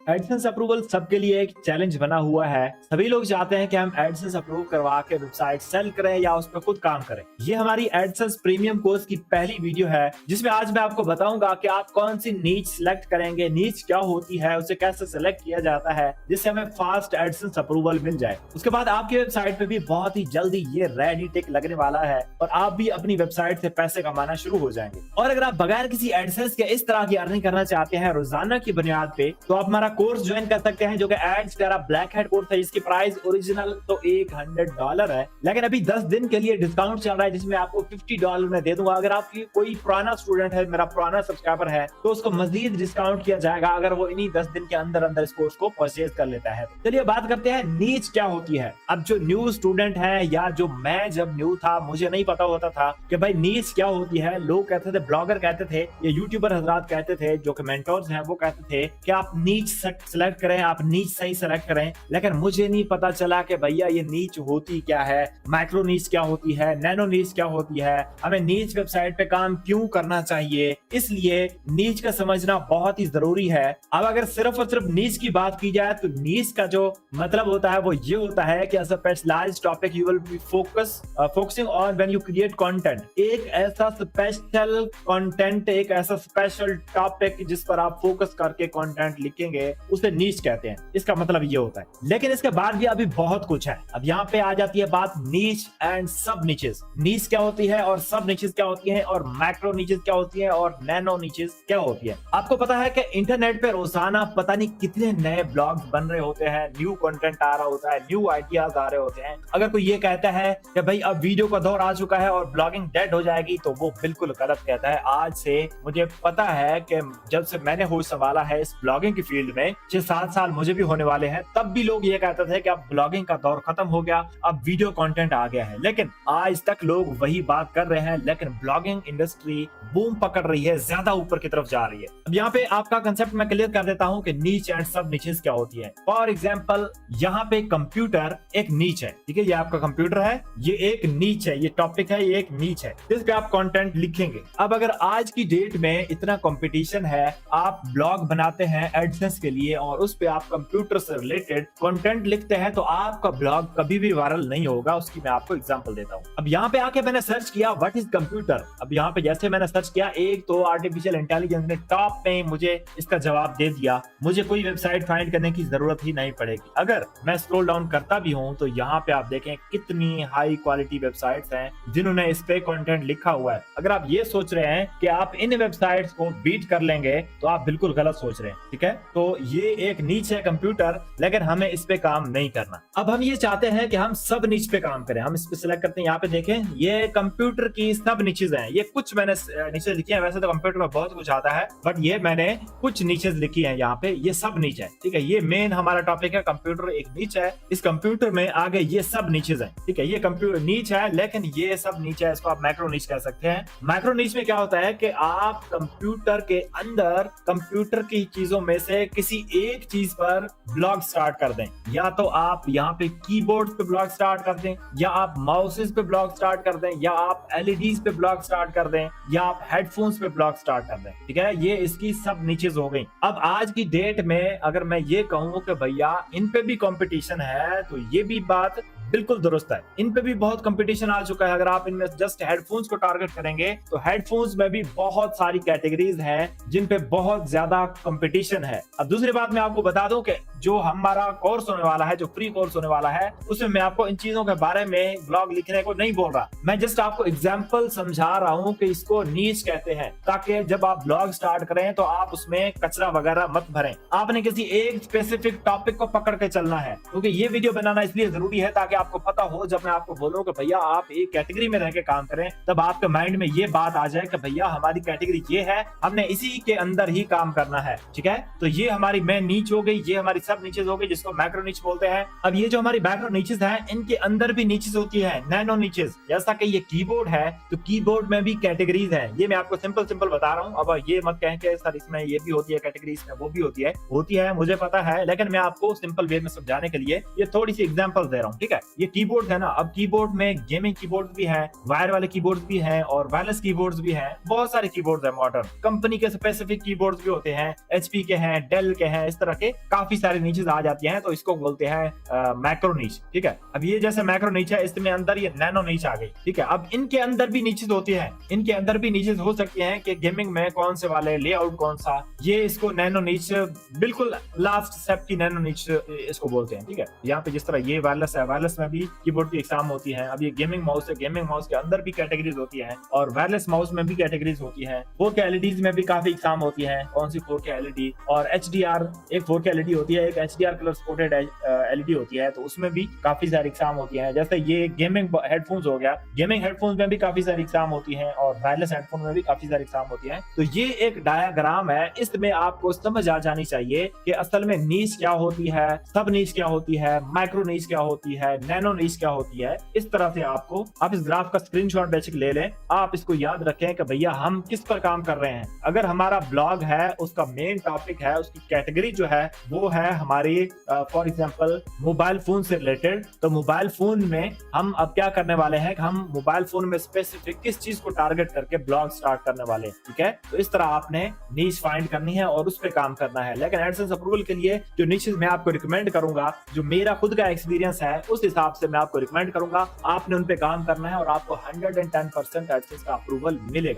AdSense approval सबके लिए एक चैलेंज बना हुआ है। सभी लोग चाहते हैं कि हम एडसेंस अप्रूव करवा के वेबसाइट सेल करें या उस पर खुद काम करें। ये हमारी एडसेंस प्रीमियम कोर्स की पहली वीडियो है जिसमें आज मैं आपको बताऊंगा कि आप कौन सी नीच सिलेक्ट करेंगे, नीच क्या होती है, उसे कैसे सिलेक्ट किया जाता है जिससे हमें फास्ट एडसेंस अप्रूवल मिल जाए। उसके बाद आपकी वेबसाइट पे भी बहुत ही जल्दी ये रेडी टिक लगने वाला है और आप भी अपनी वेबसाइट से पैसे कमाना शुरू हो जाएंगे। और अगर आप बगैर किसी एडसेंस के इस तरह की अर्निंग करना चाहते हैं रोजाना की बुनियाद पे, तो आप हमारा कोर्स ज्वाइन कर सकते हैं जो कि एड्स तेरा ब्लैक हेड कोर्स है। इसकी प्राइस ओरिजिनल तो $100 है, लेकिन अभी 10 दिन के लिए डिस्काउंट चल रहा है जिसमें आपको $50 में दे दूंगा। अगर आपकी कोई पुराना स्टूडेंट है, मेरा पुराना सब्सक्राइबर है, तो उसको मजीद डिस्काउंट किया जाएगा अगर वो इन्हीं 10 दिन के अंदर अंदर इस कोर्स को परचेज कर लेता है। चलिए बात करते हैं नीच क्या होती है। अब जो न्यू स्टूडेंट है या जो मैं जब न्यू था, मुझे नहीं पता होता था कि भाई नीच क्या होती है। लोग कहते थे, ब्लॉगर कहते थे, ये यूट्यूबर हजरात कहते थे, जो कि मेंटोर्स हैं वो कहते थे कि आप नीच सेलेक्ट करें, आप नीच सही सेलेक्ट करें। लेकिन मुझे नहीं पता चला कि भैया ये नीच होती क्या है, माइक्रो नीच क्या होती है, नैनो नीच क्या होती है, हमें नीच वेबसाइट पे काम क्यों करना चाहिए। इसलिए नीच का समझना बहुत ही जरूरी है। अब अगर सिर्फ और सिर्फ नीच की बात की जाए तो नीच का जो मतलब होता है वो ये होता है कि as a specialised topic you will be focusing on when you create content. एक ऐसा स्पेशल कंटेंट, एक ऐसा स्पेशल टॉपिक जिस पर आप फोकस करके कंटेंट लिखेंगे, उसे नीच कहते हैं। इसका मतलब ये होता है। लेकिन इसके बाद भी अभी बहुत कुछ है। अब यहाँ पे आ जाती है बात नीच एंड सब नीचेस। नीच क्या होती है और सब नीचेस क्या होती है और मैक्रो नीचेस क्या होती है और नैनो नीचेस क्या होती है। आपको पता है कि इंटरनेट पे रोजाना पता नहीं कितने नए ब्लॉग्स बन रहे होते हैं, न्यू कंटेंट आ रहा होता है, न्यू आइडियाज आ रहे होते हैं। अगर कोई ये कहता है कि भाई अब वीडियो का दौर आ चुका है और ब्लॉगिंग डेड हो जाएगी, तो वो बिल्कुल गलत कहता है। आज से मुझे पता है कि जब से मैंने होश संभाला है इस ब्लॉगिंग की फील्ड में, 6-7 साल मुझे भी होने वाले हैं, तब भी लोग ये कहते थे कि अब ब्लॉगिंग का दौर खत्म हो गया, अब वीडियो कंटेंट आ गया है। लेकिन आज तक लोग वही बात कर रहे हैं, लेकिन ब्लॉगिंग इंडस्ट्री बूम पकड़ रही है, ज्यादा ऊपर की तरफ जा रही है। अब यहाँ पे आपका कंसेप्ट मैं क्लियर कर देता हूँ कि नीच एंड सब नीचेस क्या होती है। फॉर एग्जाम्पल, यहाँ पे कंप्यूटर एक नीच है, ठीक है, ये आपका कंप्यूटर है, ये एक नीच है, ये टॉपिक है, ये एक नीच है जिस पे आप कंटेंट लिखेंगे। अब अगर आज की डेट में इतना कंपटीशन है, आप ब्लॉग बनाते हैं एडसेंस के लिए और उस पे आप कंप्यूटर से रिलेटेड कंटेंट लिखते हैं, तो आपका ब्लॉग कभी भी वायरल नहीं होगा। उसकी मैं आपको एग्जांपल देता हूँ। अब यहाँ पे आके मैंने सर्च किया व्हाट इज कंप्यूटर। अब यहाँ पे जैसे मैंने सर्च किया, एक तो आर्टिफिशियल इंटेलिजेंस ने टॉप पे मुझे इसका जवाब दे दिया। मुझे कोई वेबसाइट फाइंड करने की जरूरत ही नहीं पड़ेगी। अगर मैं स्क्रॉल डाउन करता भी हूँ तो यहाँ पे आप देखें कितनी हाई क्वालिटी वेबसाइट्स हैं जिन्होंने इस पे कंटेंट लिखा हुआ है। अगर आप ये सोच रहे हैं कि आप इन वेबसाइट्स को बीट कर लेंगे, तो आप बिल्कुल गलत सोच रहे हैं, ठीक है। तो ये एक नीच है कंप्यूटर, लेकिन हमें इस पे काम नहीं करना। अब हम ये चाहते हैं कि हम सब नीच पे काम करें। हम इस पे सिलेक्ट करते हैं, यहाँ पे देखें ये कंप्यूटर की सब नीचेस हैं। ये कुछ मैंने नीचेस लिखी है, वैसे तो कंप्यूटर में बहुत कुछ आता है, बट ये मैंने कुछ नीचेस लिखी है यहाँ पे। ये सब नीच है, ठीक है। ये मेन हमारा टॉपिक है, कंप्यूटर एक नीच है। इस कंप्यूटर में आगे ये सब नीचेस हैं, ठीक है। ये कंप्यूटर नीच है, लेकिन ये सब नीच है, इसको आप मैक्रो नीच कह सकते हैं। मैक्रो नीच में क्या होता है कि आप कंप्यूटर के अंदर कंप्यूटर की चीजों में से किसी एक चीज पर ब्लॉग स्टार्ट कर दें। या तो आप यहाँ पे कीबोर्ड पे ब्लॉग स्टार्ट कर दें, या आप माउसेस पे ब्लॉग स्टार्ट कर दें, या आप एलईडीज पे ब्लॉग स्टार्ट कर दें, या आप हेडफोन्स पे ब्लॉग स्टार्ट कर दें, ठीक है। ये इसकी सब नीचेस हो गई। अब आज की डेट में अगर मैं ये कहूँ कि भैया इन पे भी कंपटीशन है, तो ये भी बात बिल्कुल दुरुस्त है। इन पे भी बहुत कंपटीशन आ चुका है। अगर आप इनमें जस्ट हेडफोन्स को टारगेट करेंगे, तो हेडफोन्स में भी बहुत सारी कैटेगरीज हैं जिन पे बहुत ज्यादा कंपटीशन है। अब दूसरी बात मैं आपको बता दूं कि जो हमारा कोर्स होने वाला है, जो फ्री कोर्स होने वाला है, उसमें मैं आपको इन चीजों के बारे में ब्लॉग लिखने को नहीं बोल रहा। मैं जस्ट आपको एग्जाम्पल समझा रहा हूँ कि इसको नीच कहते हैं, ताकि जब आप ब्लॉग स्टार्ट करें तो आप उसमें कचरा वगैरह मत भरें। आपने किसी एक स्पेसिफिक टॉपिक को पकड़ के चलना है, क्योंकि ये वीडियो बनाना इसलिए जरूरी है ताकि आपको पता हो, जब मैं आपको बोलूं कि भैया आप एक कैटेगरी में रह के काम करें, तब आपके माइंड में ये बात आ जाए कि भैया हमारी कैटेगरी ये है, हमने इसी के अंदर ही काम करना है, ठीक है। तो ये हमारी मेन नीच हो गई, ये हमारी सब नीचेस हो गए जिसको मैक्रो नीच बोलते हैं। अब ये जो हमारी मैक्रो नीचेस हैं, इनके अंदर भी नीचेस होती है, नैनो नीचेस। जैसा कि ये कीबोर्ड है तो कीबोर्ड में भी कैटेगरीज हैं। ये मैं आपको सिंपल बता रहा हूँ। अब ये मत कहें कि सर इसमें ये भी होती है कैटेगरी, इसमें वो भी होती है, मुझे पता है, लेकिन मैं आपको सिंपल वे में समझाने के लिए ये थोड़ी सी एग्जांपल दे रहा हूँ, ठीक है। ये कीबोर्ड है ना, अब कीबोर्ड में गेमिंग कीबोर्ड भी है, वायर वाले कीबोर्ड भी हैं और वायरलेस कीबोर्ड्स भी हैं। बहुत सारे कीबोर्ड्स हैं मॉडर्न, कंपनी के स्पेसिफिक कीबोर्ड्स भी होते हैं, एचपी के हैं, डेल के हैं, इस तरह के काफी सारे नीचेस आ जाती हैं, तो इसको बोलते हैं मैक्रो नीच, ठीक है। अब ये जैसे मैक्रो नीच है, इसमें अंदर ये नैनो नीच आ गई, ठीक है। अब इनके अंदर भी नीचेस होती है, इनके अंदर भी नीचेस हो सकती हैं कि गेमिंग में कौन से वाले लेआउट कौन सा, ये इसको नैनो नीच, बिल्कुल लास्ट स्टेप की नैनो नीच इसको बोलते हैं, ठीक है। यहाँ पे जिस तरह ये वायरलेस है, वायरलेस में भी कीबोर्ड की एग्जाम होती है। अब ये गेमिंग माउस है, गेमिंग माउस के अंदर भी कैटेगरीज होती है और वायरलेस माउस में भी कैटेगरीज होती है। 4K LEDs में भी काफी एग्जाम होती है, कौन सी 4K LED और HDR, एक 4K LED होती है, एक HDR कलर सपोर्टेड LED होती है, तो उसमें भी काफी सारी एग्जाम होती है। जैसे ये गेमिंग हेडफोन्स हो गया, गेमिंग हेडफोन्स में भी काफी सारी एग्जाम होती है और वायरलेस हेडफोन में भी काफी सारी एग्जाम होती है। तो ये एक डायग्राम है, इसमें आपको समझ आ जानी चाहिए कि असल में नीच क्या होती है, सब नीच क्या होती है, माइक्रो नीच क्या होती है, नैनो नीच क्या होती है। इस तरह से आप इस ग्राफ का स्क्रीनशॉट बेसिक ले लें, आप इसको याद रखें कि भैया हम किस पर काम कर रहे हैं। अगर हमारा ब्लॉग है, उसका मेन टॉपिक है, उसकी कैटेगरी जो है वो है हमारी फॉर एग्जांपल मोबाइल फोन से रिलेटेड, तो मोबाइल फोन में हम अब क्या करने वाले हैं, हम मोबाइल फोन में स्पेसिफिक किस चीज को टारगेट करके ब्लॉग स्टार्ट करने वाले हैं, ठीक है। तो इस तरह आपने नीच फाइंड करनी है और उस पर काम करना है। लेकिन एडसेंस अप्रूवल के लिए जो नीचेस मैं आपको रिकमेंड करूंगा, जो मेरा खुद का एक्सपीरियंस है उस हिसाब से मैं आपको रिकमेंड करूंगा, आपने उन पे काम करना है और आपको 110% एडसेंस का अप्रूवल मिलेगा।